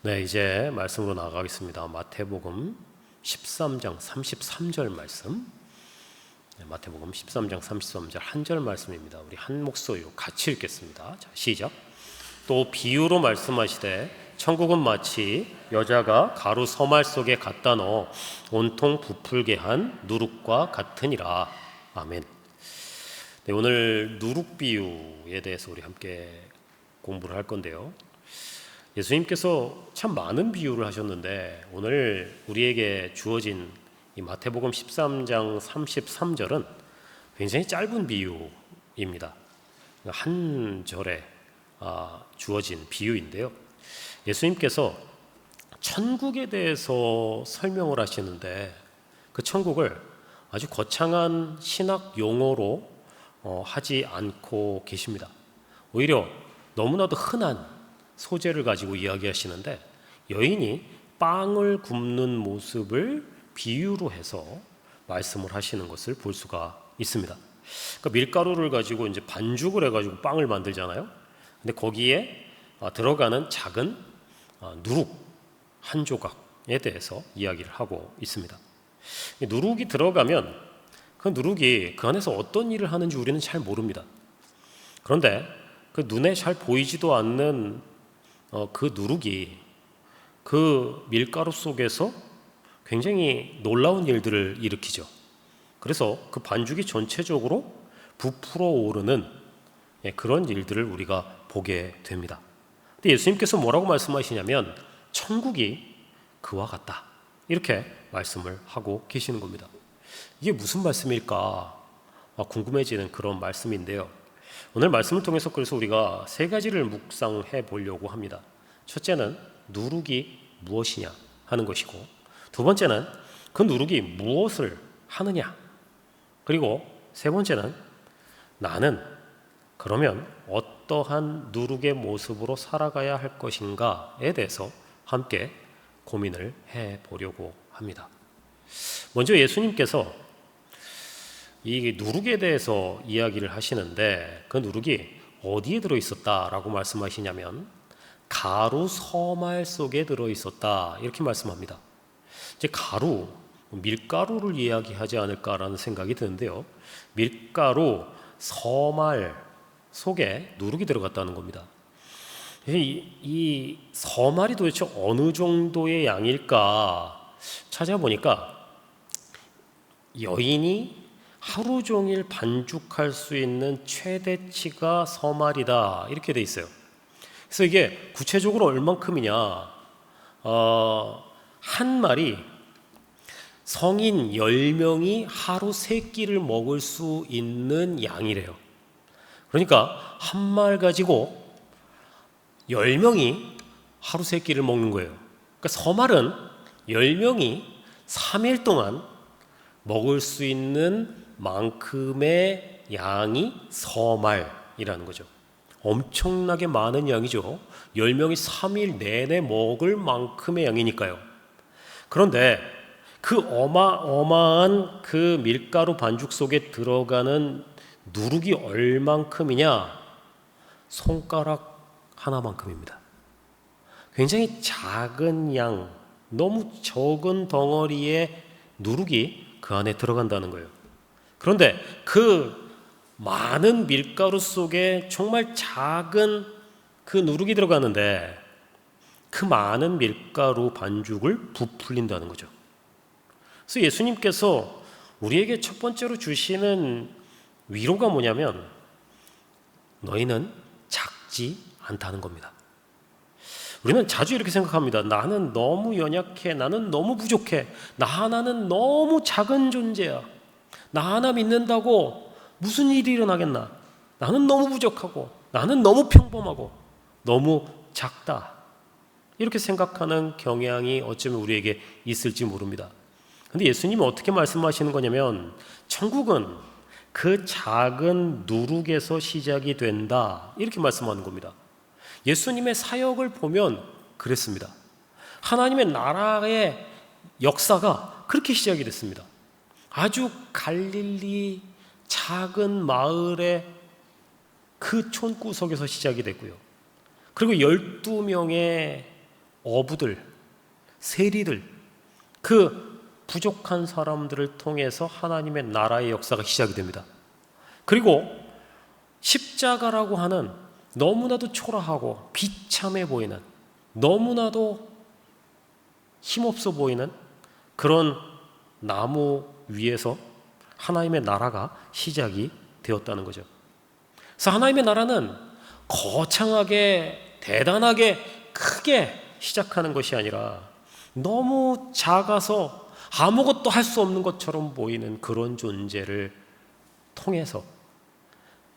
네, 이제 말씀으로 나아가겠습니다. 마태복음 13장 33절 말씀. 마태복음 13장 33절 한 절 말씀입니다. 우리 한 목소리로 같이 읽겠습니다. 자, 시작. 또 비유로 말씀하시되 천국은 마치 여자가 가루 서말 속에 갖다 넣어 온통 부풀게 한 누룩과 같으니라. 아멘. 네, 오늘 누룩 비유에 대해서 우리 함께 공부를 할 건데요. 예수님께서 참 많은 비유를 하셨는데 오늘 우리에게 주어진 이 마태복음 13장 33절은 굉장히 짧은 비유입니다. 한 절에 주어진 비유인데요. 예수님께서 천국에 대해서 설명을 하시는데 그 천국을 아주 거창한 신학 용어로 하지 않고 계십니다. 오히려 너무나도 흔한 소재를 가지고 이야기하시는데 여인이 빵을 굽는 모습을 비유로 해서 말씀을 하시는 것을 볼 수가 있습니다. 그러니까 밀가루를 가지고 이제 반죽을 해가지고 빵을 만들잖아요. 근데 거기에 들어가는 작은 누룩 한 조각에 대해서 이야기를 하고 있습니다. 누룩이 들어가면 그 누룩이 그 안에서 어떤 일을 하는지 우리는 잘 모릅니다. 그런데 그 눈에 잘 보이지도 않는 그 누룩이 그 밀가루 속에서 굉장히 놀라운 일들을 일으키죠. 그래서 그 반죽이 전체적으로 부풀어 오르는 그런 일들을 우리가 보게 됩니다. 근데 예수님께서 뭐라고 말씀하시냐면 천국이 그와 같다 이렇게 말씀을 하고 계시는 겁니다. 이게 무슨 말씀일까 궁금해지는 그런 말씀인데요. 오늘 말씀을 통해서 그래서 우리가 세 가지를 묵상해 보려고 합니다. 첫째는 누룩이 무엇이냐 하는 것이고, 두 번째는 그 누룩이 무엇을 하느냐, 그리고 세 번째는 나는 그러면 어떠한 누룩의 모습으로 살아가야 할 것인가에 대해서 함께 고민을 해 보려고 합니다. 먼저 예수님께서 이 누룩에 대해서 이야기를 하시는데 그 누룩이 어디에 들어있었다라고 말씀하시냐면 가루 서말 속에 들어있었다 이렇게 말씀합니다. 이제 가루, 밀가루를 이야기하지 않을까라는 생각이 드는데요. 밀가루, 서말 속에 누룩이 들어갔다는 겁니다. 이 서말이 도대체 어느 정도의 양일까 찾아보니까 여인이 하루 종일 반죽할 수 있는 최대치가 서말이다 이렇게 돼 있어요. 그래서 이게 구체적으로 얼만큼이냐, 한 말이 성인 10명이 하루 3끼를 먹을 수 있는 양이래요. 그러니까 한 말 가지고 10명이 하루 3끼를 먹는 거예요. 그러니까 서말은 10명이 3일 동안 먹을 수 있는 만큼의 양이 서말이라는 거죠. 엄청나게 많은 양이죠. 10명이 3일 내내 먹을 만큼의 양이니까요. 그런데 그 어마어마한 그 밀가루 반죽 속에 들어가는 누룩이 얼만큼이냐? 손가락 하나만큼입니다. 굉장히 작은 양, 너무 적은 덩어리의 누룩이 그 안에 들어간다는 거예요. 그런데 그 많은 밀가루 속에 정말 작은 그 누룩이 들어가는데 그 많은 밀가루 반죽을 부풀린다는 거죠. 그래서 예수님께서 우리에게 첫 번째로 주시는 위로가 뭐냐면 너희는 작지 않다는 겁니다. 우리는 자주 이렇게 생각합니다. 나는 너무 연약해. 나는 너무 부족해. 나 하나는 너무 작은 존재야. 나 하나 믿는다고 무슨 일이 일어나겠나? 나는 너무 부족하고 나는 너무 평범하고 너무 작다. 이렇게 생각하는 경향이 어쩌면 우리에게 있을지 모릅니다. 그런데 예수님은 어떻게 말씀하시는 거냐면 천국은 그 작은 누룩에서 시작이 된다. 이렇게 말씀하는 겁니다. 예수님의 사역을 보면 그랬습니다. 하나님의 나라의 역사가 그렇게 시작이 됐습니다. 아주 갈릴리 작은 마을의 그 촌구석에서 시작이 됐고요. 그리고 12명의 어부들, 세리들, 그 부족한 사람들을 통해서 하나님의 나라의 역사가 시작이 됩니다. 그리고 십자가라고 하는 너무나도 초라하고 비참해 보이는, 너무나도 힘없어 보이는 그런 나무 위에서 하나님의 나라가 시작이 되었다는 거죠. 그래서 하나님의 나라는 거창하게, 대단하게, 크게 시작하는 것이 아니라 너무 작아서 아무것도 할 수 없는 것처럼 보이는 그런 존재를 통해서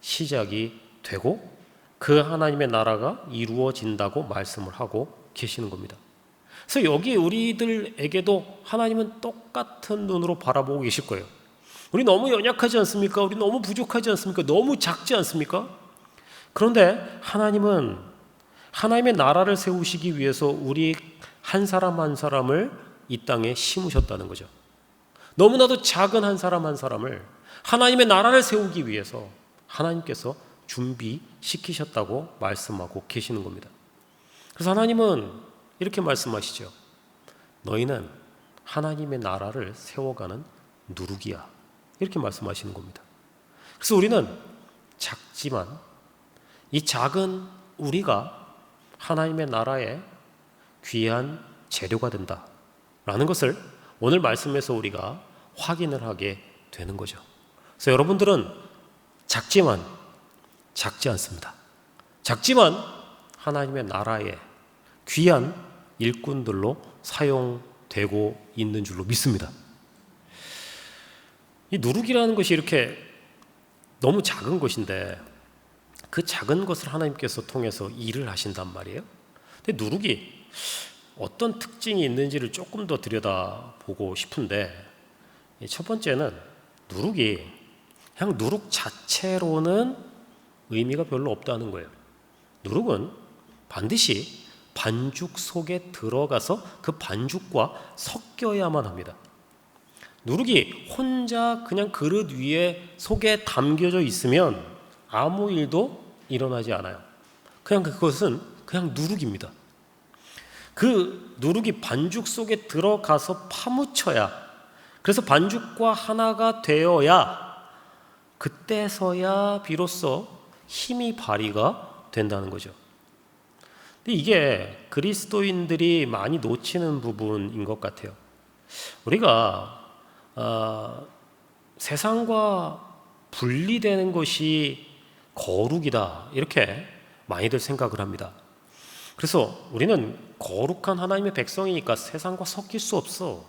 시작이 되고 그 하나님의 나라가 이루어진다고 말씀을 하고 계시는 겁니다. 그래서 여기 우리들에게도 하나님은 똑같은 눈으로 바라보고 계실 거예요. 우리 너무 연약하지 않습니까? 우리 너무 부족하지 않습니까? 너무 작지 않습니까? 그런데 하나님은 하나님의 나라를 세우시기 위해서 우리 한 사람 한 사람을 이 땅에 심으셨다는 거죠. 너무나도 작은 한 사람 한 사람을 하나님의 나라를 세우기 위해서 하나님께서 준비시키셨다고 말씀하고 계시는 겁니다. 그래서 하나님은 이렇게 말씀하시죠. 너희는 하나님의 나라를 세워가는 누룩이야. 이렇게 말씀하시는 겁니다. 그래서 우리는 작지만 이 작은 우리가 하나님의 나라의 귀한 재료가 된다라는 것을 오늘 말씀에서 우리가 확인을 하게 되는 거죠. 그래서 여러분들은 작지만 작지 않습니다. 작지만 하나님의 나라의 귀한 일꾼들로 사용되고 있는 줄로 믿습니다. 이 누룩이라는 것이 이렇게 너무 작은 것인데 그 작은 것을 하나님께서 통해서 일을 하신단 말이에요. 근데 누룩이 어떤 특징이 있는지를 조금 더 들여다보고 싶은데 첫 번째는 누룩이 그냥 누룩 자체로는 의미가 별로 없다는 거예요. 누룩은 반드시 반죽 속에 들어가서 그 반죽과 섞여야만 합니다. 누룩이 혼자 그냥 그릇 위에 속에 담겨져 있으면 아무 일도 일어나지 않아요. 그냥 그것은 그냥 누룩입니다. 그 누룩이 반죽 속에 들어가서 파묻혀야, 그래서 반죽과 하나가 되어야 그때서야 비로소 힘이 발휘가 된다는 거죠. 근데 이게 그리스도인들이 많이 놓치는 부분인 것 같아요. 우리가 세상과 분리되는 것이 거룩이다 이렇게 많이들 생각을 합니다. 그래서 우리는 거룩한 하나님의 백성이니까 세상과 섞일 수 없어.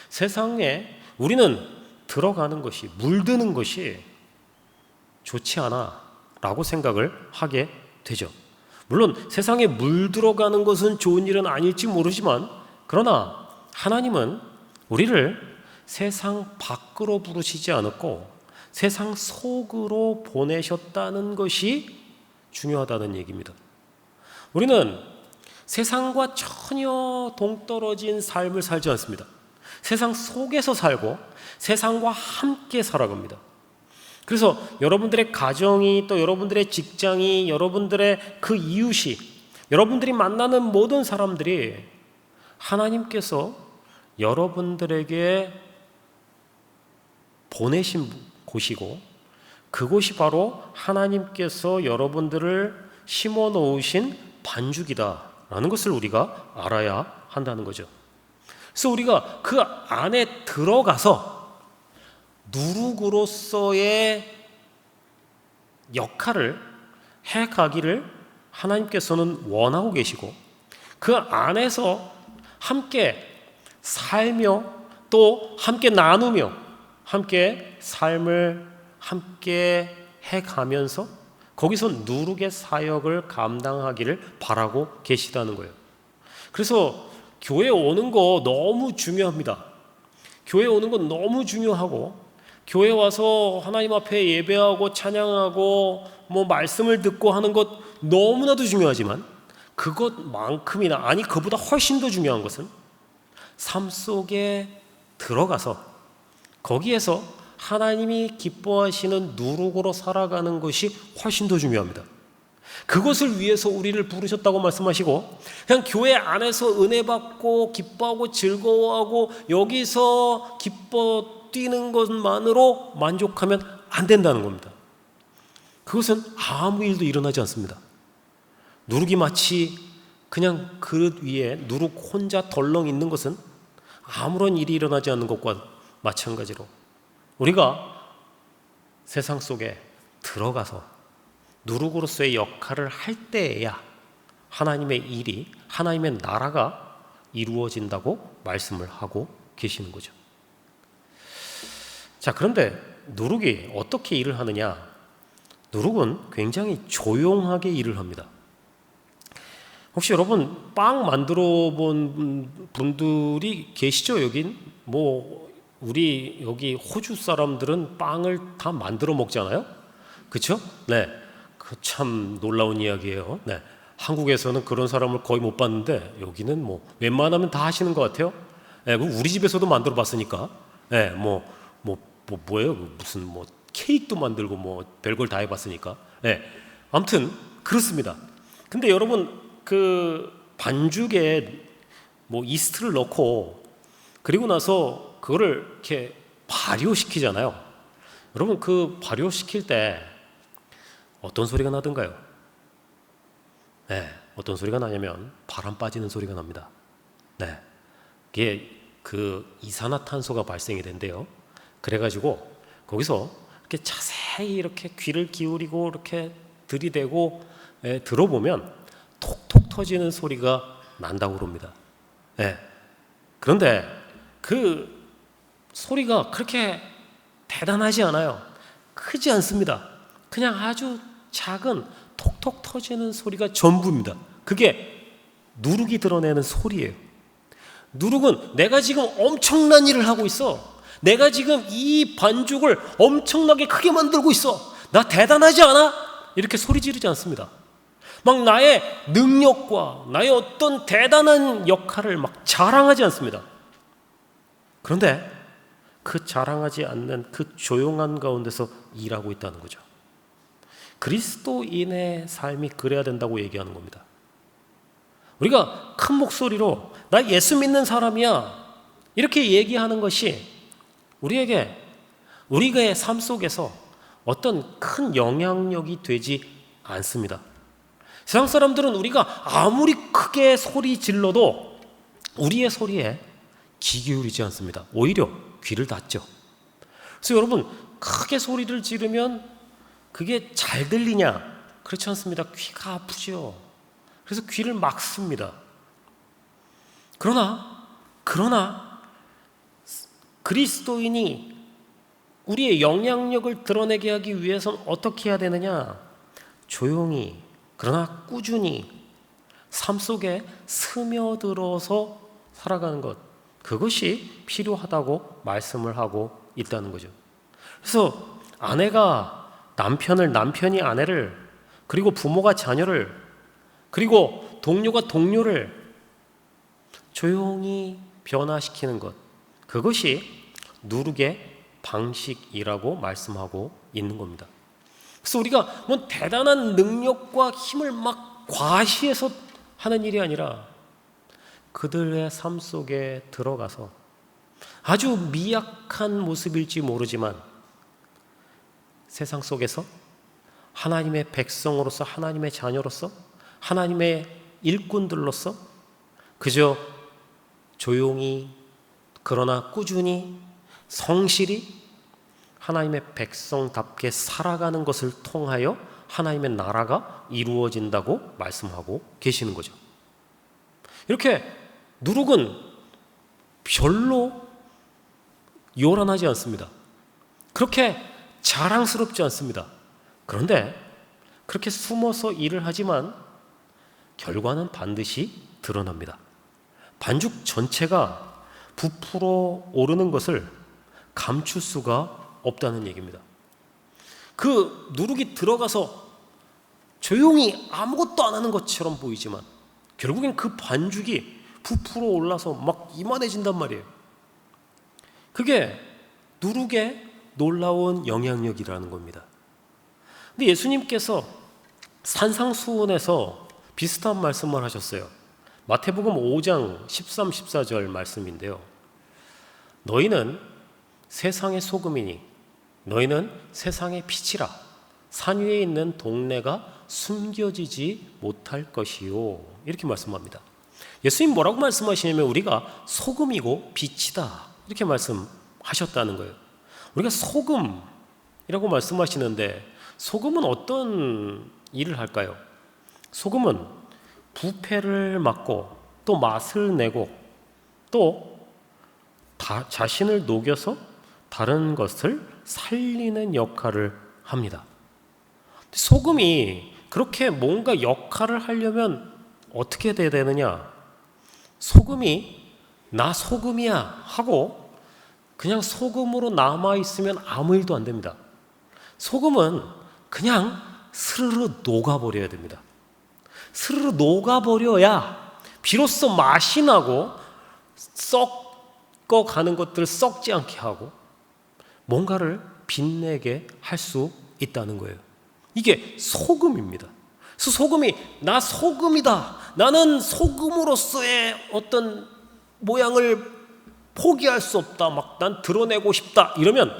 세상에 우리는 들어가는 것이, 물드는 것이 좋지 않아 라고 생각을 하게 되죠. 물론 세상에 물들어가는 것은 좋은 일은 아닐지 모르지만 그러나 하나님은 우리를 세상 밖으로 부르시지 않았고 세상 속으로 보내셨다는 것이 중요하다는 얘기입니다. 우리는 세상과 전혀 동떨어진 삶을 살지 않습니다. 세상 속에서 살고 세상과 함께 살아갑니다. 그래서 여러분들의 가정이, 또 여러분들의 직장이, 여러분들의 그 이웃이, 여러분들이 만나는 모든 사람들이 하나님께서 여러분들에게 보내신 곳이고 그곳이 바로 하나님께서 여러분들을 심어 놓으신 반죽이다라는 것을 우리가 알아야 한다는 거죠. 그래서 우리가 그 안에 들어가서 누룩으로서의 역할을 해가기를 하나님께서는 원하고 계시고 그 안에서 함께 살며 또 함께 나누며 함께 삶을 함께 해가면서 거기서 누룩의 사역을 감당하기를 바라고 계시다는 거예요. 그래서 교회 오는 거 너무 중요합니다. 교회 오는 건 너무 중요하고 교회 와서 하나님 앞에 예배하고 찬양하고 뭐 말씀을 듣고 하는 것 너무나도 중요하지만 그것만큼이나, 아니 그보다 훨씬 더 중요한 것은 삶 속에 들어가서 거기에서 하나님이 기뻐하시는 누룩으로 살아가는 것이 훨씬 더 중요합니다. 그것을 위해서 우리를 부르셨다고 말씀하시고, 그냥 교회 안에서 은혜 받고 기뻐하고 즐거워하고 여기서 기뻐 뛰는 것만으로 만족하면 안 된다는 겁니다. 그것은 아무 일도 일어나지 않습니다. 누룩이 마치 그냥 그릇 위에 누룩 혼자 덜렁 있는 것은 아무런 일이 일어나지 않는 것과 마찬가지로 우리가 세상 속에 들어가서 누룩으로서의 역할을 할 때에야 하나님의 일이, 하나님의 나라가 이루어진다고 말씀을 하고 계시는 거죠. 자, 그런데 누룩이 어떻게 일을 하느냐? 누룩은 굉장히 조용하게 일을 합니다. 혹시 여러분 빵 만들어 본 분들이 계시죠? 여긴 우리 여기 호주 사람들은 빵을 다 만들어 먹잖아요. 그렇죠? 네, 그 참 놀라운 이야기예요. 네, 한국에서는 그런 사람을 거의 못 봤는데 여기는 웬만하면 다 하시는 것 같아요. 네, 우리 집에서도 만들어 봤으니까. 네, 뭐예요? 무슨 케이크도 만들고 별걸 다 해봤으니까. 네, 아무튼 그렇습니다. 근데 여러분 그 반죽에 이스트를 넣고 그리고 나서 그거를 이렇게 발효시키잖아요. 여러분 그 발효시킬 때 어떤 소리가 나던가요? 네, 어떤 소리가 나냐면 바람 빠지는 소리가 납니다. 네, 이게 그 이산화탄소가 발생이 된대요. 그래가지고 거기서 이렇게 자세히 이렇게 귀를 기울이고 이렇게 들이대고 들어보면 톡톡 터지는 소리가 난다고 그럽니다. 네. 그런데 그 소리가 그렇게 대단하지 않아요. 크지 않습니다. 그냥 아주 작은 톡톡 터지는 소리가 전부입니다. 그게 누룩이 드러내는 소리예요. 누룩은 내가 지금 엄청난 일을 하고 있어. 내가 지금 이 반죽을 엄청나게 크게 만들고 있어. 나 대단하지 않아? 이렇게 소리 지르지 않습니다. 막 나의 능력과 나의 어떤 대단한 역할을 막 자랑하지 않습니다. 그런데 그 자랑하지 않는 그 조용한 가운데서 일하고 있다는 거죠. 그리스도인의 삶이 그래야 된다고 얘기하는 겁니다. 우리가 큰 목소리로 나 예수 믿는 사람이야 이렇게 얘기하는 것이 우리의 삶 속에서 어떤 큰 영향력이 되지 않습니다. 세상 사람들은 우리가 아무리 크게 소리 질러도 우리의 소리에 귀 기울이지 않습니다. 오히려 귀를 닫죠. 그래서 여러분 크게 소리를 지르면 그게 잘 들리냐? 그렇지 않습니다. 귀가 아프죠. 그래서 귀를 막습니다. 그러나 그리스도인이 우리의 영향력을 드러내게 하기 위해서는 어떻게 해야 되느냐? 조용히 그러나 꾸준히 삶 속에 스며들어서 살아가는 것, 그것이 필요하다고 말씀을 하고 있다는 거죠. 그래서 아내가 남편을, 남편이 아내를, 그리고 부모가 자녀를, 그리고 동료가 동료를 조용히 변화시키는 것, 그것이 누룩의 방식이라고 말씀하고 있는 겁니다. 그래서 우리가 대단한 능력과 힘을 막 과시해서 하는 일이 아니라 그들의 삶 속에 들어가서 아주 미약한 모습일지 모르지만 세상 속에서 하나님의 백성으로서, 하나님의 자녀로서, 하나님의 일꾼들로서 그저 조용히 그러나 꾸준히 성실히 하나님의 백성답게 살아가는 것을 통하여 하나님의 나라가 이루어진다고 말씀하고 계시는 거죠. 이렇게 누룩은 별로 요란하지 않습니다. 그렇게 자랑스럽지 않습니다. 그런데 그렇게 숨어서 일을 하지만 결과는 반드시 드러납니다. 반죽 전체가 부풀어 오르는 것을 감출 수가 없다는 얘기입니다. 그 누룩이 들어가서 조용히 아무것도 안 하는 것처럼 보이지만 결국엔 그 반죽이 부풀어 올라서 막 이만해진단 말이에요. 그게 누룩의 놀라운 영향력이라는 겁니다. 근데 예수님께서 산상수훈에서 비슷한 말씀을 하셨어요. 마태복음 5장 13, 14절 말씀인데요. 너희는 세상의 소금이니 너희는 세상의 빛이라. 산 위에 있는 동네가 숨겨지지 못할 것이요. 이렇게 말씀합니다. 예수님 뭐라고 말씀하시냐면 우리가 소금이고 빛이다. 이렇게 말씀하셨다는 거예요. 우리가 소금이라고 말씀하시는데 소금은 어떤 일을 할까요? 소금은 부패를 막고 또 맛을 내고 또 자신을 녹여서 다른 것을 살리는 역할을 합니다. 소금이 그렇게 뭔가 역할을 하려면 어떻게 돼야 되느냐? 소금이 나 소금이야 하고 그냥 소금으로 남아있으면 아무 일도 안 됩니다. 소금은 그냥 스르르 녹아버려야 됩니다. 스르르 녹아버려야 비로소 맛이 나고 썩어가는 것들을 썩지 않게 하고 뭔가를 빛내게 할 수 있다는 거예요. 이게 소금입니다. 그래서 소금이 나 소금이다. 나는 소금으로서의 어떤 모양을 포기할 수 없다. 막 난 드러내고 싶다. 이러면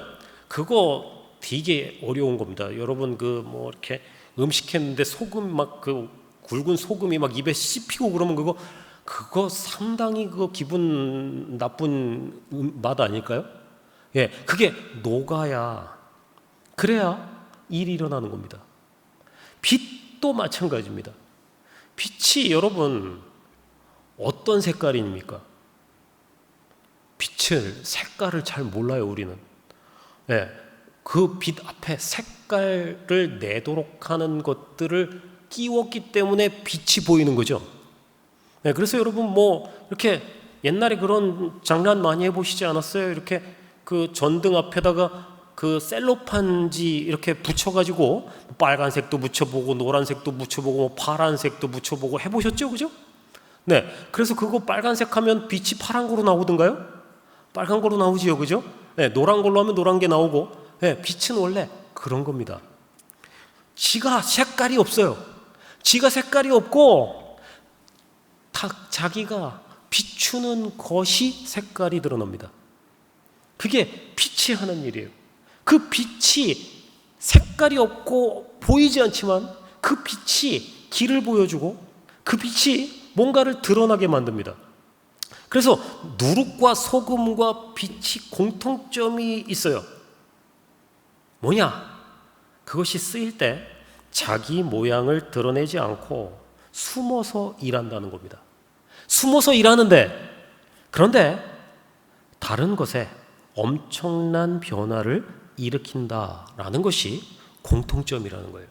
그거 되게 어려운 겁니다. 여러분 이렇게 음식했는데 소금 막 굵은 소금이 막 입에 씹히고 그러면 그거 상당히 기분 나쁜 맛 아닐까요? 예, 그게 녹아야 그래야 일이 일어나는 겁니다. 빛도 마찬가지입니다. 빛이 여러분 어떤 색깔입니까? 빛을 색깔을 잘 몰라요 우리는. 예, 그 빛 앞에 색깔을 내도록 하는 것들을 끼웠기 때문에 빛이 보이는 거죠. 예, 그래서 여러분 이렇게 옛날에 그런 장난 많이 해보시지 않았어요? 이렇게 그 전등 앞에다가 그 셀로판지 이렇게 붙여가지고 빨간색도 붙여보고 노란색도 붙여보고 파란색도 붙여보고 해보셨죠, 그죠? 네, 그래서 그거 빨간색 하면 빛이 파란 거로 나오던가요? 빨간 거로 나오지요, 그죠? 네, 노란 걸로 하면 노란 게 나오고, 네, 빛은 원래 그런 겁니다. 지가 색깔이 없어요. 지가 색깔이 없고 자기가 비추는 것이 색깔이 드러납니다. 그게 빛이 하는 일이에요. 그 빛이 색깔이 없고 보이지 않지만 그 빛이 길을 보여주고 그 빛이 뭔가를 드러나게 만듭니다. 그래서 누룩과 소금과 빛이 공통점이 있어요. 뭐냐? 그것이 쓰일 때 자기 모양을 드러내지 않고 숨어서 일한다는 겁니다. 숨어서 일하는데 그런데 다른 것에 엄청난 변화를 일으킨다라는 것이 공통점이라는 거예요.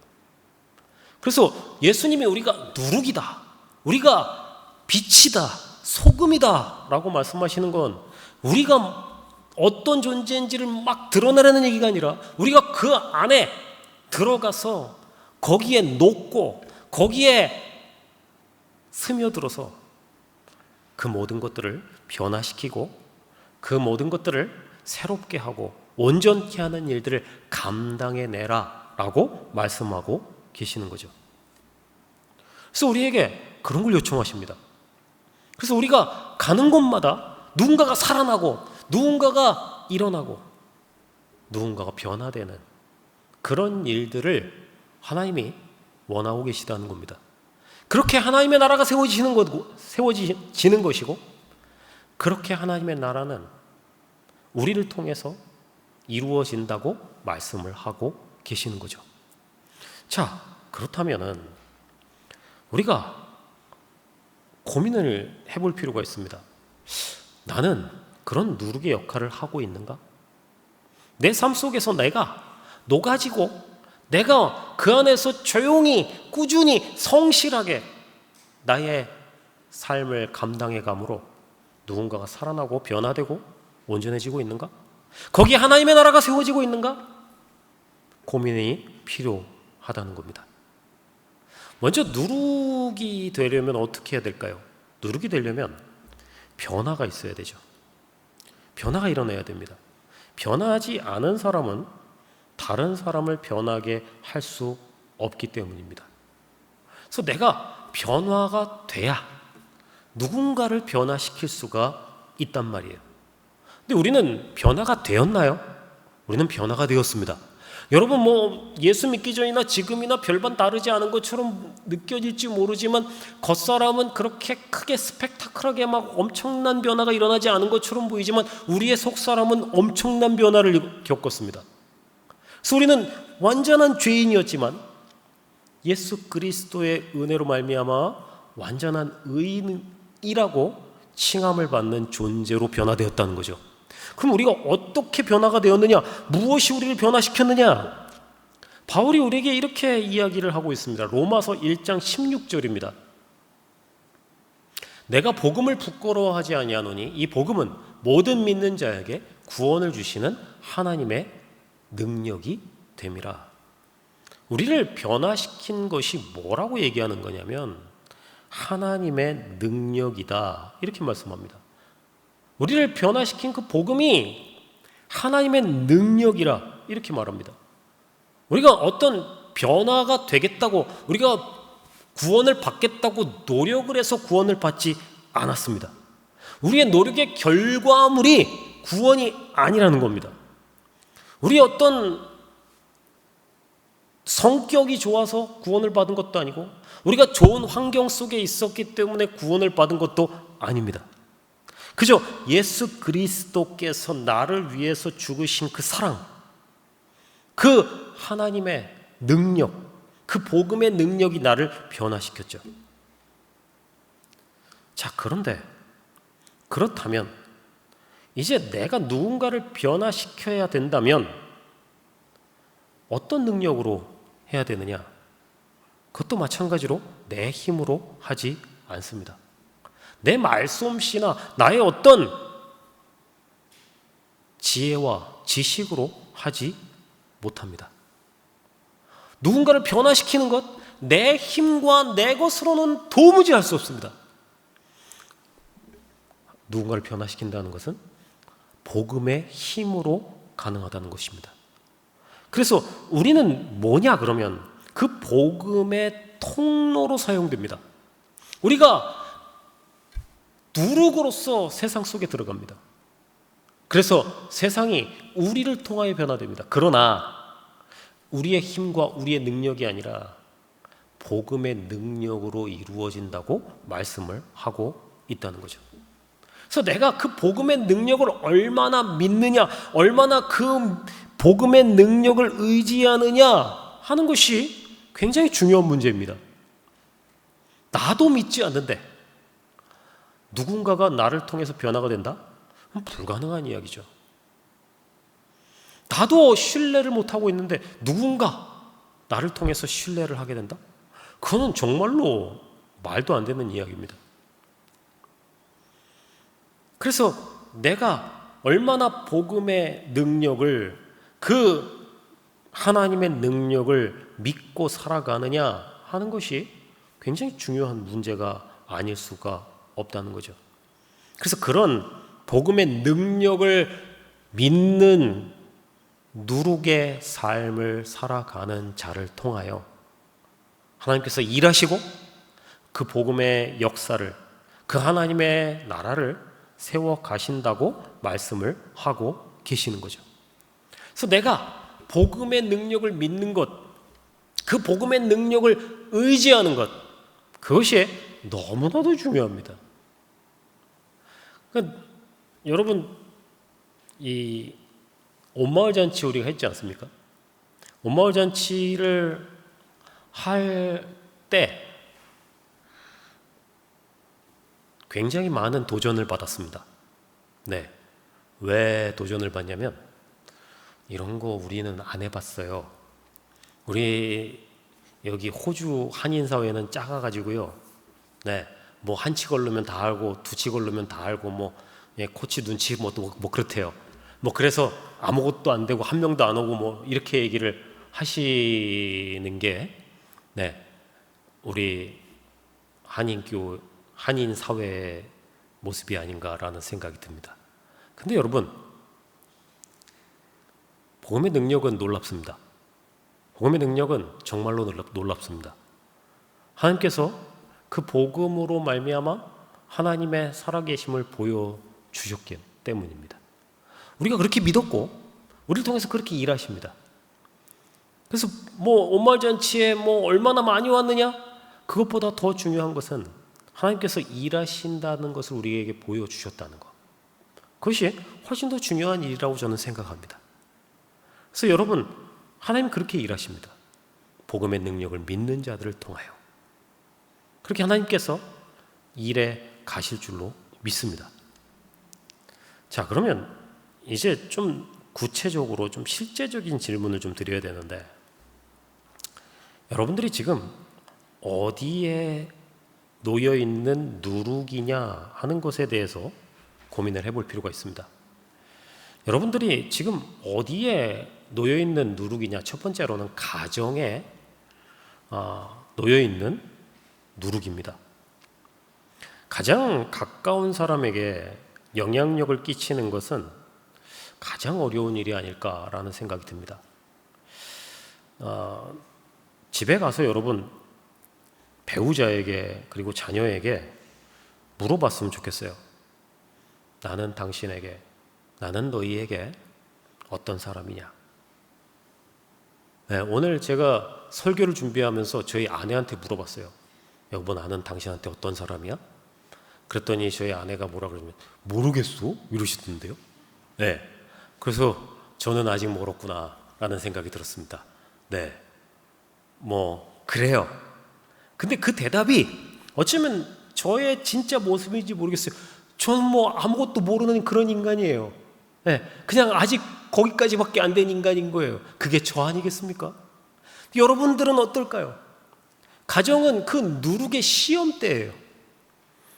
그래서 예수님이 우리가 누룩이다, 우리가 빛이다, 소금이다 라고 말씀하시는 건 우리가 어떤 존재인지를 막 드러내라는 얘기가 아니라 우리가 그 안에 들어가서 거기에 녹고 거기에 스며들어서 그 모든 것들을 변화시키고 그 모든 것들을 새롭게 하고 온전케 하는 일들을 감당해내라 라고 말씀하고 계시는 거죠. 그래서 우리에게 그런 걸 요청하십니다. 그래서 우리가 가는 곳마다 누군가가 살아나고 누군가가 일어나고 누군가가 변화되는 그런 일들을 하나님이 원하고 계시다는 겁니다. 그렇게 하나님의 나라가 세워지는 것이고 그렇게 하나님의 나라는 우리를 통해서 이루어진다고 말씀을 하고 계시는 거죠. 자, 그렇다면은 우리가 고민을 해볼 필요가 있습니다. 나는 그런 누룩의 역할을 하고 있는가? 내 삶 속에서 내가 녹아지고 내가 그 안에서 조용히 꾸준히 성실하게 나의 삶을 감당해 감으로 누군가가 살아나고 변화되고 온전해지고 있는가? 거기에 하나님의 나라가 세워지고 있는가? 고민이 필요하다는 겁니다. 먼저 누룩이 되려면 어떻게 해야 될까요? 누룩이 되려면 변화가 있어야 되죠. 변화가 일어나야 됩니다. 변하지 않은 사람은 다른 사람을 변하게 할 수 없기 때문입니다. 그래서 내가 변화가 돼야 누군가를 변화시킬 수가 있단 말이에요. 근데 우리는 변화가 되었나요? 우리는 변화가 되었습니다. 여러분 예수 믿기 전이나 지금이나 별반 다르지 않은 것처럼 느껴질지 모르지만 겉사람은 그렇게 크게 스펙타클하게 막 엄청난 변화가 일어나지 않은 것처럼 보이지만 우리의 속사람은 엄청난 변화를 겪었습니다. 그래서 우리는 완전한 죄인이었지만 예수 그리스도의 은혜로 말미암아 완전한 의인이라고 칭함을 받는 존재로 변화되었다는 거죠. 그럼 우리가 어떻게 변화가 되었느냐? 무엇이 우리를 변화시켰느냐? 바울이 우리에게 이렇게 이야기를 하고 있습니다. 로마서 1장 16절입니다. 내가 복음을 부끄러워하지 아니하노니 이 복음은 모든 믿는 자에게 구원을 주시는 하나님의 능력이 됨이라. 우리를 변화시킨 것이 뭐라고 얘기하는 거냐면 하나님의 능력이다, 이렇게 말씀합니다. 우리를 변화시킨 그 복음이 하나님의 능력이라 이렇게 말합니다. 우리가 어떤 변화가 되겠다고, 우리가 구원을 받겠다고 노력을 해서 구원을 받지 않았습니다. 우리의 노력의 결과물이 구원이 아니라는 겁니다. 우리 어떤 성격이 좋아서 구원을 받은 것도 아니고 우리가 좋은 환경 속에 있었기 때문에 구원을 받은 것도 아닙니다. 그저 예수 그리스도께서 나를 위해서 죽으신 그 사랑, 그 하나님의 능력, 그 복음의 능력이 나를 변화시켰죠. 자, 그렇다면 이제 내가 누군가를 변화시켜야 된다면 어떤 능력으로 해야 되느냐? 그것도 마찬가지로 내 힘으로 하지 않습니다. 내 말솜씨나 나의 어떤 지혜와 지식으로 하지 못합니다. 누군가를 변화시키는 것, 내 힘과 내 것으로는 도무지 할 수 없습니다. 누군가를 변화시킨다는 것은 복음의 힘으로 가능하다는 것입니다. 그래서 우리는 뭐냐 그러면 그 복음의 통로로 사용됩니다. 우리가 누룩으로서 세상 속에 들어갑니다. 그래서 세상이 우리를 통하여 변화됩니다. 그러나 우리의 힘과 우리의 능력이 아니라 복음의 능력으로 이루어진다고 말씀을 하고 있다는 거죠. 그래서 내가 그 복음의 능력을 얼마나 믿느냐, 얼마나 그 복음의 능력을 의지하느냐 하는 것이 굉장히 중요한 문제입니다. 나도 믿지 않는데 누군가가 나를 통해서 변화가 된다? 불가능한 이야기죠. 나도 신뢰를 못하고 있는데 누군가 나를 통해서 신뢰를 하게 된다? 그거는 정말로 말도 안 되는 이야기입니다. 그래서 내가 얼마나 복음의 능력을, 그 하나님의 능력을 믿고 살아가느냐 하는 것이 굉장히 중요한 문제가 아닐 수가 없다는 거죠. 그래서 그런 복음의 능력을 믿는 누룩의 삶을 살아가는 자를 통하여 하나님께서 일하시고 그 복음의 역사를, 그 하나님의 나라를 세워 가신다고 말씀을 하고 계시는 거죠. 그래서 내가 복음의 능력을 믿는 것, 그 복음의 능력을 의지하는 것, 그것이 너무나도 중요합니다. 그러니까 여러분, 이 온마을 잔치 우리가 했지 않습니까? 온마을 잔치를 할 때 굉장히 많은 도전을 받았습니다. 네. 왜 도전을 받냐면 이런 거 우리는 안 해봤어요. 우리 여기 호주 한인사회는 작아가지고요. 네. 뭐 한 치 걸르면 다 알고 두 치 걸르면 다 알고 뭐 코치 눈치 뭐 그렇대요. 뭐 그래서 아무것도 안 되고 한 명도 안 오고 뭐 이렇게 얘기를 하시는 게 네. 우리 한인 사회의 모습이 아닌가라는 생각이 듭니다. 근데 여러분, 복음의 능력은 놀랍습니다. 복음의 능력은 정말로 놀랍습니다. 하나님께서 그 복음으로 말미암아 하나님의 살아계심을 보여주셨기 때문입니다. 우리가 그렇게 믿었고 우리를 통해서 그렇게 일하십니다. 그래서 온말잔치에 얼마나 많이 왔느냐? 그것보다 더 중요한 것은 하나님께서 일하신다는 것을 우리에게 보여주셨다는 것. 그것이 훨씬 더 중요한 일이라고 저는 생각합니다. 그래서 여러분, 하나님 그렇게 일하십니다. 복음의 능력을 믿는 자들을 통하여. 그렇게 하나님께서 일에 가실 줄로 믿습니다. 자, 그러면 이제 좀 구체적으로 좀 실제적인 질문을 좀 드려야 되는데, 여러분들이 지금 어디에 놓여 있는 누룩이냐 하는 것에 대해서 고민을 해볼 필요가 있습니다. 여러분들이 지금 어디에 놓여 있는 누룩이냐? 첫 번째로는 가정에 놓여 있는 누룩입니다. 가장 가까운 사람에게 영향력을 끼치는 것은 가장 어려운 일이 아닐까라는 생각이 듭니다. 집에 가서 여러분 배우자에게 그리고 자녀에게 물어봤으면 좋겠어요. 나는 당신에게, 나는 너희에게 어떤 사람이냐? 네, 오늘 제가 설교를 준비하면서 저희 아내한테 물어봤어요. 여보, 나는 당신한테 어떤 사람이야? 그랬더니 저희 아내가 뭐라 그러면 모르겠어? 이러시던데요. 네, 그래서 저는 아직 멀었구나 라는 생각이 들었습니다. 네, 그래요. 근데 그 대답이 어쩌면 저의 진짜 모습인지 모르겠어요. 저는 아무것도 모르는 그런 인간이에요. 네, 그냥 아직 거기까지밖에 안 된 인간인 거예요. 그게 저 아니겠습니까? 여러분들은 어떨까요? 가정은 그 누룩의 시험대예요.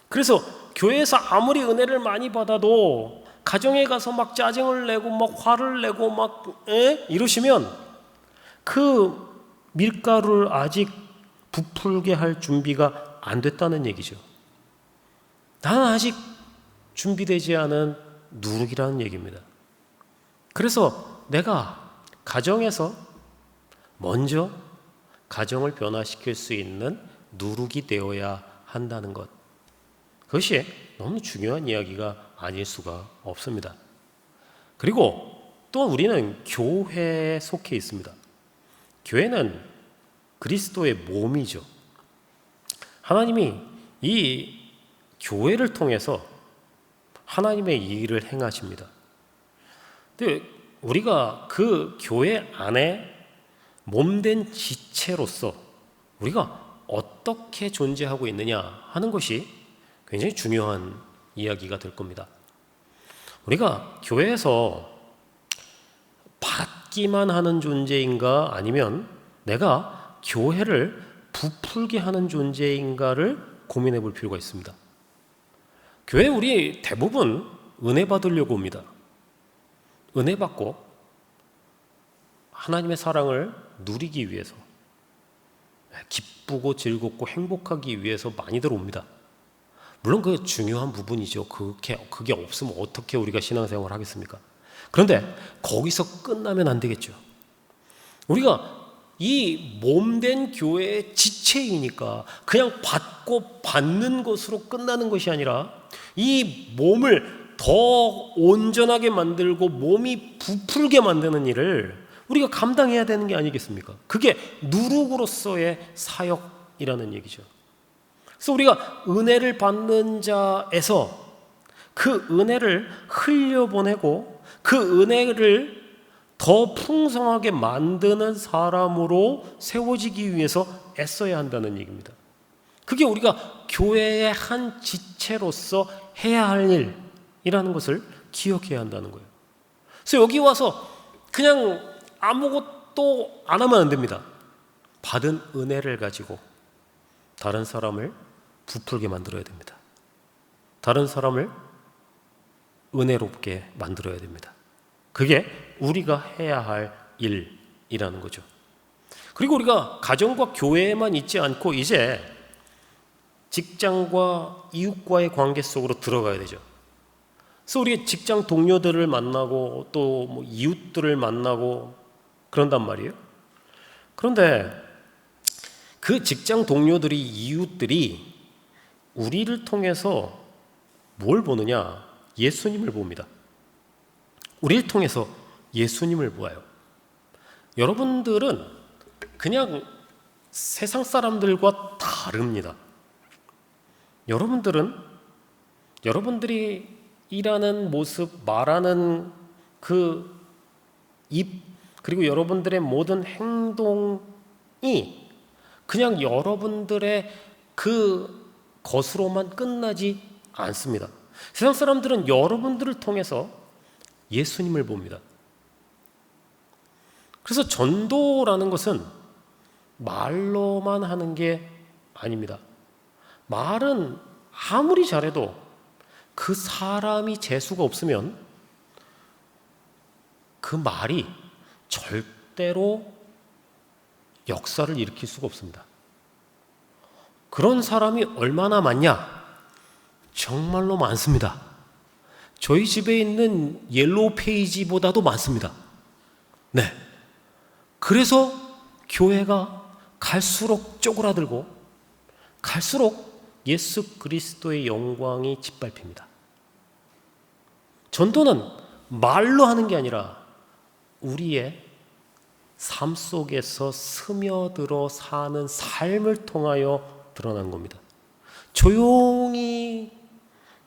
그래서 교회에서 아무리 은혜를 많이 받아도 가정에 가서 막 짜증을 내고 막 화를 내고 막 이러시면 그 밀가루를 아직 부풀게 할 준비가 안 됐다는 얘기죠. 나는 아직 준비되지 않은 누룩이라는 얘기입니다. 그래서 내가 가정에서 먼저 가정을 변화시킬 수 있는 누룩이 되어야 한다는 것. 그것이 너무 중요한 이야기가 아닐 수가 없습니다. 그리고 또 우리는 교회에 속해 있습니다. 교회는 그리스도의 몸이죠. 하나님이 이 교회를 통해서 하나님의 일을 행하십니다. 근데 우리가 그 교회 안에 몸된 지체로서 우리가 어떻게 존재하고 있느냐 하는 것이 굉장히 중요한 이야기가 될 겁니다. 우리가 교회에서 받기만 하는 존재인가 아니면 내가 교회를 부풀게 하는 존재인가를 고민해 볼 필요가 있습니다. 교회 우리 대부분 은혜 받으려고 옵니다. 은혜 받고 하나님의 사랑을 누리기 위해서, 기쁘고 즐겁고 행복하기 위해서 많이들 옵니다. 물론 그게 중요한 부분이죠. 그게 없으면 어떻게 우리가 신앙생활을 하겠습니까? 그런데 거기서 끝나면 안 되겠죠. 우리가 이 몸된 교회의 지체이니까 그냥 받고 받는 것으로 끝나는 것이 아니라 이 몸을 더 온전하게 만들고 몸이 부풀게 만드는 일을 우리가 감당해야 되는 게 아니겠습니까? 그게 누룩으로서의 사역이라는 얘기죠. 그래서 우리가 은혜를 받는 자에서 그 은혜를 흘려보내고 그 은혜를 더 풍성하게 만드는 사람으로 세워지기 위해서 애써야 한다는 얘기입니다. 그게 우리가 교회의 한 지체로서 해야 할 일이라는 것을 기억해야 한다는 거예요. 그래서 여기 와서 그냥 아무것도 안 하면 안 됩니다. 받은 은혜를 가지고 다른 사람을 부풀게 만들어야 됩니다. 다른 사람을 은혜롭게 만들어야 됩니다. 그게 우리가 해야 할 일이라는 거죠. 그리고 우리가 가정과 교회에만 있지 않고 이제 직장과 이웃과의 관계 속으로 들어가야 되죠. 그래서 우리 직장 동료들을 만나고 또 이웃들을 만나고 그런단 말이에요. 그런데 그 직장 동료들이, 이웃들이 우리를 통해서 뭘 보느냐? 예수님을 봅니다. 우리를 통해서 예수님을 보아요. 여러분들은 그냥 세상 사람들과 다릅니다. 여러분들은 여러분들이 일하는 모습, 말하는 그 입, 그리고 여러분들의 모든 행동이 그냥 여러분들의 그 것으로만 끝나지 않습니다. 세상 사람들은 여러분들을 통해서 예수님을 봅니다. 그래서 전도라는 것은 말로만 하는 게 아닙니다. 말은 아무리 잘해도 그 사람이 재수가 없으면 그 말이 절대로 역사를 일으킬 수가 없습니다. 그런 사람이 얼마나 많냐? 정말로 많습니다. 저희 집에 있는 옐로우 페이지보다도 많습니다. 네. 그래서 교회가 갈수록 쪼그라들고 갈수록 예수 그리스도의 영광이 짓밟힙니다. 전도는 말로 하는 게 아니라 우리의 삶 속에서 스며들어 사는 삶을 통하여 드러난 겁니다. 조용히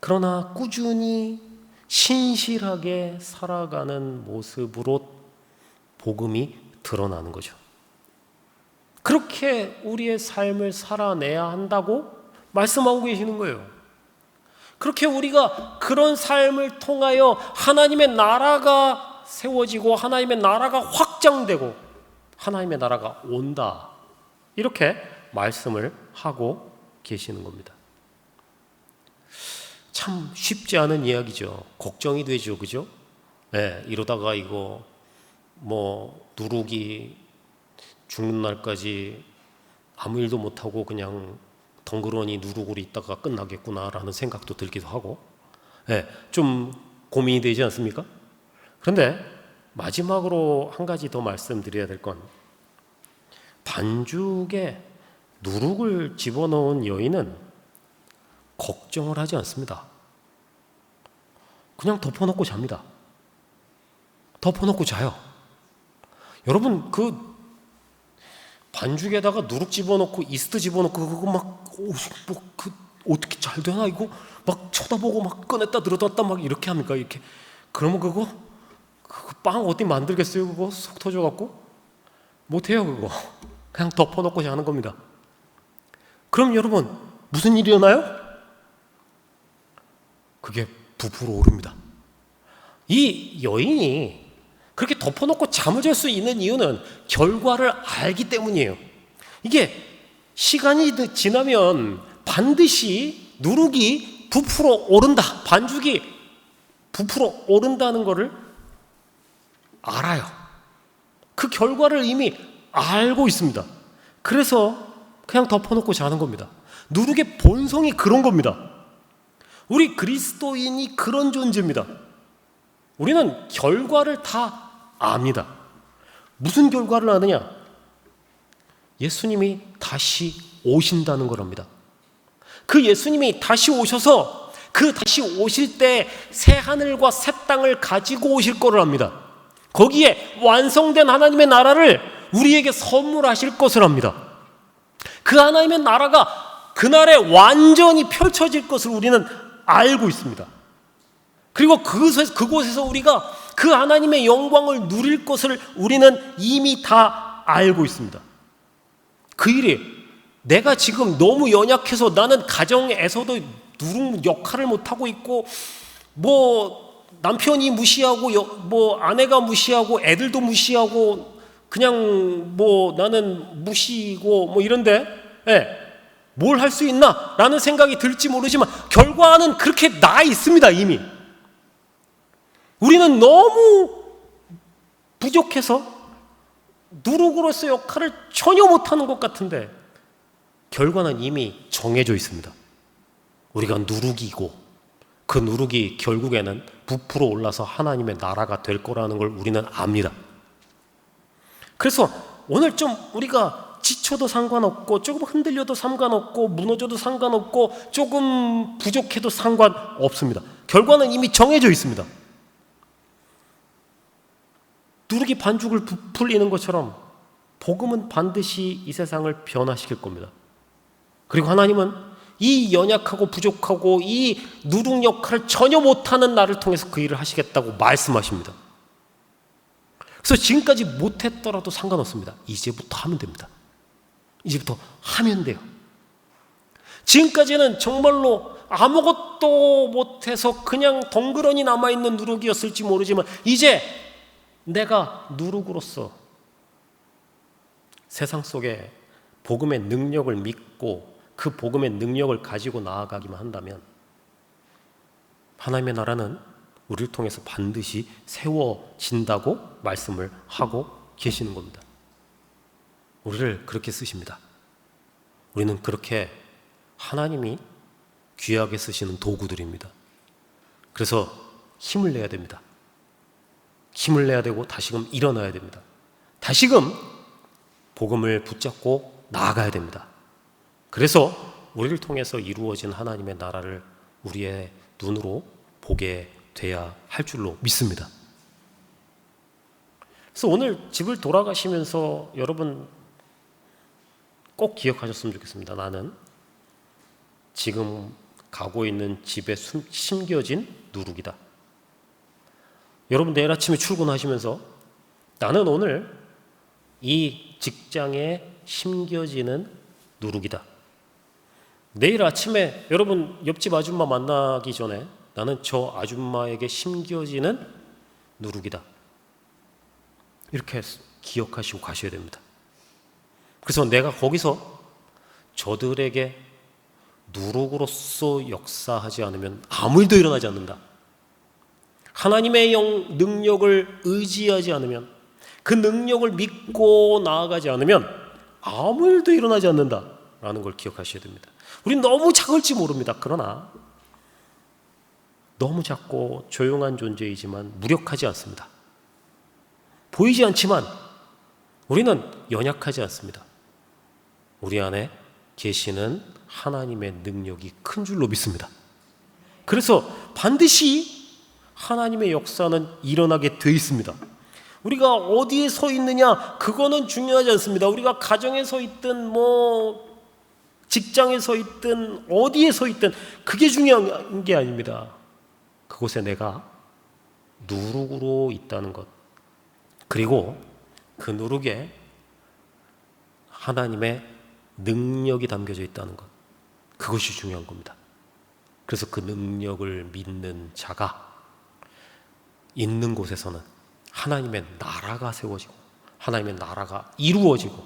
그러나 꾸준히 신실하게 살아가는 모습으로 복음이 드러나는 거죠. 그렇게 우리의 삶을 살아내야 한다고 말씀하고 계시는 거예요. 그렇게 우리가 그런 삶을 통하여 하나님의 나라가 세워지고 하나님의 나라가 확장되고 하나님의 나라가 온다. 이렇게 말씀을 하고 계시는 겁니다. 참 쉽지 않은 이야기죠. 걱정이 되죠. 그죠? 네, 이러다가 이거 누룩이 죽는 날까지 아무 일도 못하고 그냥 덩그러니 누룩으로 있다가 끝나겠구나라는 생각도 들기도 하고, 네, 좀 고민이 되지 않습니까? 그런데 마지막으로 한 가지 더 말씀드려야 될 건, 반죽에 누룩을 집어넣은 여인은 걱정을 하지 않습니다. 그냥 덮어놓고 잡니다. 덮어놓고 자요. 여러분, 그 반죽에다가 누룩 집어넣고 이스트 집어넣고 그거 막 어떻게 잘 되나 이거 막 쳐다보고 막 꺼냈다 들어뒀다 막 이렇게 합니까? 이렇게 그러면 그거 빵 어디 만들겠어요? 그거 속 터져갖고 못해요. 그거 그냥 덮어놓고 자는 겁니다. 그럼 여러분 무슨 일이 일어나요? 그게 부풀어 오릅니다. 이 여인이 그렇게 덮어놓고 잠을 잘 수 있는 이유는 결과를 알기 때문이에요. 이게 시간이 지나면 반드시 누룩이 부풀어 오른다, 반죽이 부풀어 오른다는 것을 알아요. 그 결과를 이미 알고 있습니다. 그래서 그냥 덮어놓고 자는 겁니다. 누룩의 본성이 그런 겁니다. 우리 그리스도인이 그런 존재입니다. 우리는 결과를 다 압니다. 무슨 결과를 아느냐? 예수님이 다시 오신다는 거랍니다. 그 예수님이 다시 오셔서 그 다시 오실 때 새 하늘과 새 땅을 가지고 오실 거를 압니다. 거기에 완성된 하나님의 나라를 우리에게 선물하실 것을 압니다. 그 하나님의 나라가 그날에 완전히 펼쳐질 것을 우리는 알고 있습니다. 그리고 그곳에서 우리가 그 하나님의 영광을 누릴 것을 우리는 이미 다 알고 있습니다. 그 일이 내가 지금 너무 연약해서 나는 가정에서도 누룩 역할을 못하고 있고 남편이 무시하고 아내가 무시하고 애들도 무시하고 그냥 나는 무시고 이런데 뭘 할 수 있나? 라는 생각이 들지 모르지만 결과는 그렇게 나 있습니다. 이미 우리는 너무 부족해서 누룩으로서의 역할을 전혀 못하는 것 같은데 결과는 이미 정해져 있습니다. 우리가 누룩이고 그 누룩이 결국에는 부풀어 올라서 하나님의 나라가 될 거라는 걸 우리는 압니다. 그래서 오늘 좀 우리가 지쳐도 상관없고 조금 흔들려도 상관없고 무너져도 상관없고 조금 부족해도 상관없습니다. 결과는 이미 정해져 있습니다. 누룩이 반죽을 부풀리는 것처럼 복음은 반드시 이 세상을 변화시킬 겁니다. 그리고 하나님은 이 연약하고 부족하고 이 누룩 역할을 전혀 못하는 나를 통해서 그 일을 하시겠다고 말씀하십니다. 그래서 지금까지 못했더라도 상관없습니다. 이제부터 하면 됩니다. 이제부터 하면 돼요. 지금까지는 정말로 아무것도 못해서 그냥 덩그러니 남아있는 누룩이었을지 모르지만 이제 내가 누룩으로서 세상 속에 복음의 능력을 믿고 그 복음의 능력을 가지고 나아가기만 한다면 하나님의 나라는 우리를 통해서 반드시 세워진다고 말씀을 하고 계시는 겁니다. 우리를 그렇게 쓰십니다. 우리는 그렇게 하나님이 귀하게 쓰시는 도구들입니다. 그래서 힘을 내야 됩니다. 힘을 내야 되고 다시금 일어나야 됩니다. 다시금 복음을 붙잡고 나아가야 됩니다. 그래서 우리를 통해서 이루어진 하나님의 나라를 우리의 눈으로 보게 돼야 할 줄로 믿습니다. 그래서 오늘 집을 돌아가시면서 여러분 꼭 기억하셨으면 좋겠습니다. 나는 지금 가고 있는 집에 심겨진 누룩이다. 여러분 내일 아침에 출근하시면서 나는 오늘 이 직장에 심겨지는 누룩이다. 내일 아침에 여러분 옆집 아줌마 만나기 전에 나는 저 아줌마에게 심겨지는 누룩이다. 이렇게 기억하시고 가셔야 됩니다. 그래서 내가 거기서 저들에게 누룩으로서 역사하지 않으면 아무 일도 일어나지 않는다. 하나님의 능력을 의지하지 않으면 그 능력을 믿고 나아가지 않으면 아무 일도 일어나지 않는다라는 걸 기억하셔야 됩니다. 우린 너무 작을지 모릅니다. 그러나 너무 작고 조용한 존재이지만 무력하지 않습니다. 보이지 않지만 우리는 연약하지 않습니다. 우리 안에 계시는 하나님의 능력이 큰 줄로 믿습니다. 그래서 반드시 하나님의 역사는 일어나게 돼 있습니다. 우리가 어디에 서 있느냐 그거는 중요하지 않습니다. 우리가 가정에 서 있든 직장에 서 있든 어디에 서 있든 그게 중요한 게 아닙니다. 그곳에 내가 누룩으로 있다는 것, 그리고 그 누룩에 하나님의 능력이 담겨져 있다는 것, 그것이 중요한 겁니다. 그래서 그 능력을 믿는 자가 있는 곳에서는 하나님의 나라가 세워지고 하나님의 나라가 이루어지고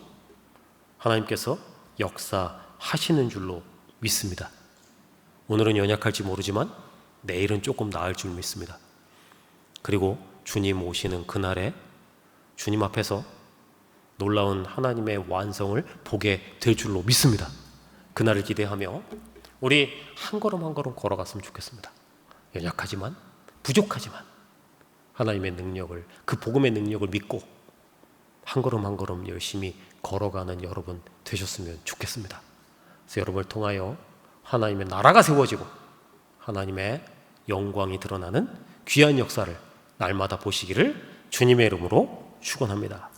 하나님께서 역사하시는 줄로 믿습니다. 오늘은 연약할지 모르지만 내일은 조금 나을 줄 믿습니다. 그리고 주님 오시는 그날에 주님 앞에서 놀라운 하나님의 완성을 보게 될 줄로 믿습니다. 그날을 기대하며 우리 한 걸음 한 걸음 걸어갔으면 좋겠습니다. 연약하지만 부족하지만 하나님의 능력을, 그 복음의 능력을 믿고 한 걸음 한 걸음 열심히 걸어가는 여러분 되셨으면 좋겠습니다. 그래서 여러분을 통하여 하나님의 나라가 세워지고 하나님의 영광이 드러나는 귀한 역사를 날마다 보시기를 주님의 이름으로 축원합니다.